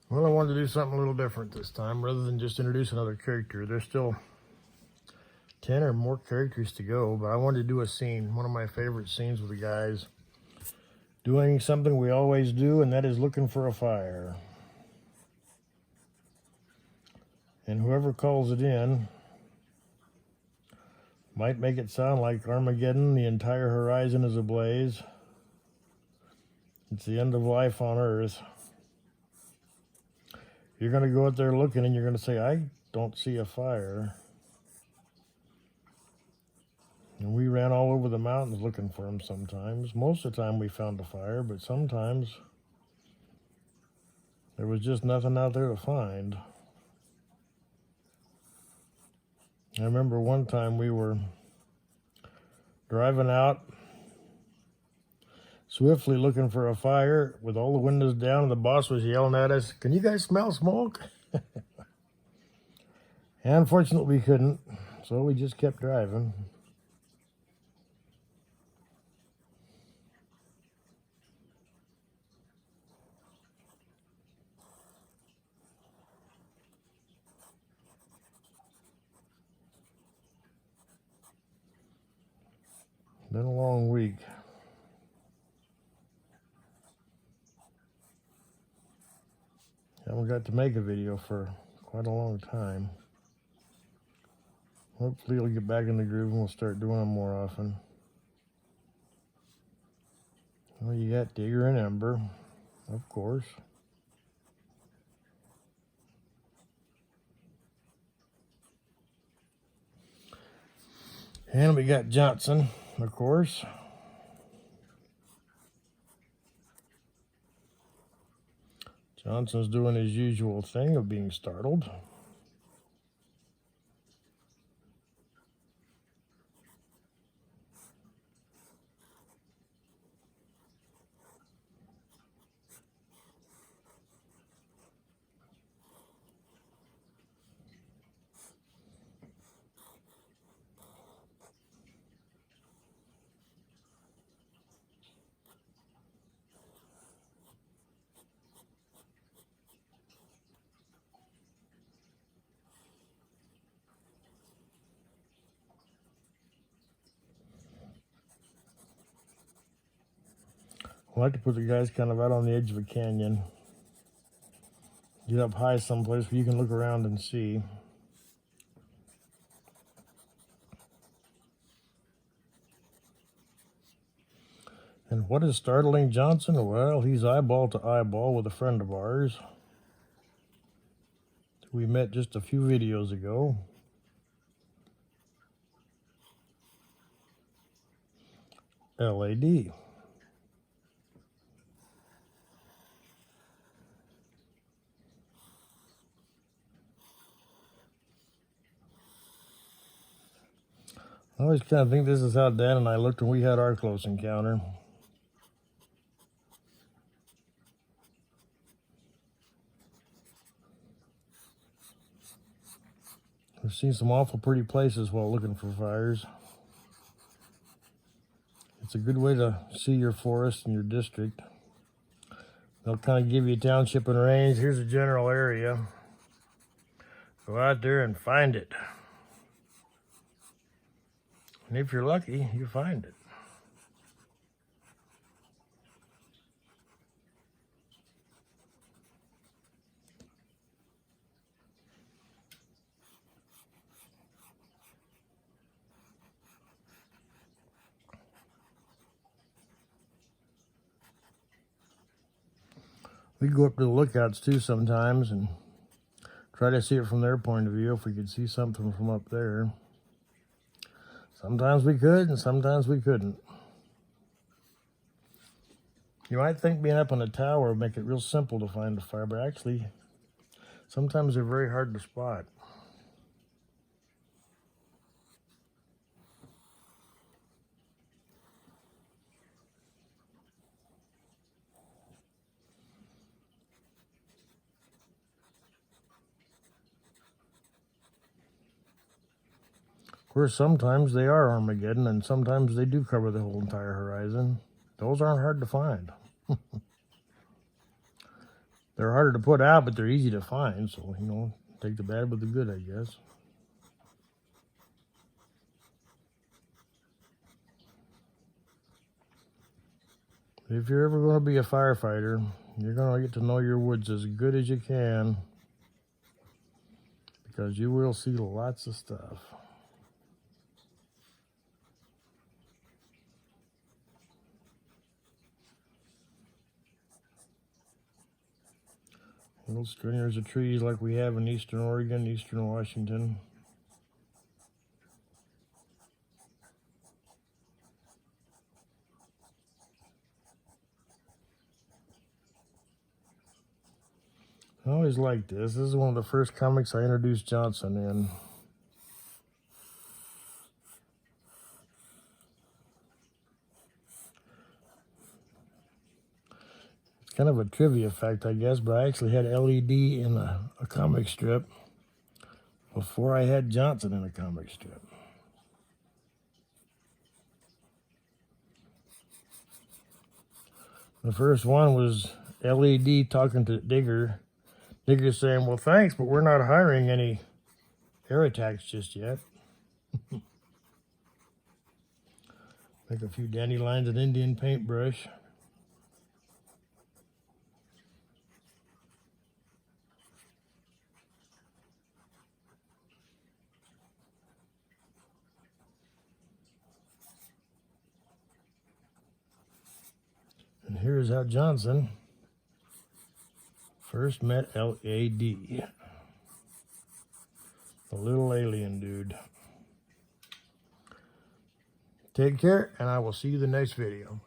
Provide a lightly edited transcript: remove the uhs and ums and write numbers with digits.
Well, I wanted to do something a little different this time. Rather than just introduce another character, there's still 10 or more characters to go, but I wanted to do a scene, one of my favorite scenes with the guys, doing something we always do, and that is looking for a fire. And whoever calls it in might make it sound like Armageddon, the entire horizon is ablaze. It's the end of life on Earth. You're going to go out there looking and you're going to say, I don't see a fire. And we ran all over the mountains looking for them sometimes. Most of the time we found a fire, but sometimes there was just nothing out there to find. I remember one time we were driving out swiftly looking for a fire with all the windows down, and the boss was yelling at us, "Can you guys smell smoke?" And unfortunately we couldn't, so we just kept driving. Been a long week. Haven't got to make a video for quite a long time. Hopefully it'll get back in the groove and we'll start doing them more often. Well, you got Digger and Ember, of course. And we got Johnson, of course. Johnson's doing his usual thing of being startled. I like to put the guys kind of out on the edge of a canyon. Get up high someplace where you can look around and see. And what is startling Johnson? Well, he's eyeball to eyeball with a friend of ours who we met just a few videos ago. LAD. I always kind of think this is how Dan and I looked when we had our close encounter. We've seen some awful pretty places while looking for fires. It's a good way to see your forest and your district. They'll kind of give you a township and range. Here's a general area. Go out there and find it. And if you're lucky, you find it. We go up to the lookouts too sometimes and try to see it from their point of view if we could see something from up there. Sometimes we could and sometimes we couldn't. You might think being up on a tower would make it real simple to find a fire, but actually sometimes they're very hard to spot. Of course, sometimes they are Armageddon, and sometimes they do cover the whole entire horizon. Those aren't hard to find. They're They're harder to put out, but they're easy to find. So, you know, take the bad with the good, I guess. If you're ever going to be a firefighter, you're going to get to know your woods as good as you can, because you will see lots of stuff. Little stringers of trees like we have in eastern Oregon, eastern Washington. I always liked this. This is one of the first comics I introduced Johnson in. It's kind of a trivia fact, I guess, but I actually had LED in a comic strip before I had Johnson in a comic strip. The first one was LED talking to Digger. Digger saying, well, thanks, but we're not hiring any air attacks just yet. Make a few dandelions with Indian paintbrush. And here's how Johnson first met LAD, the little alien dude. Take care, and I will see you in the next video.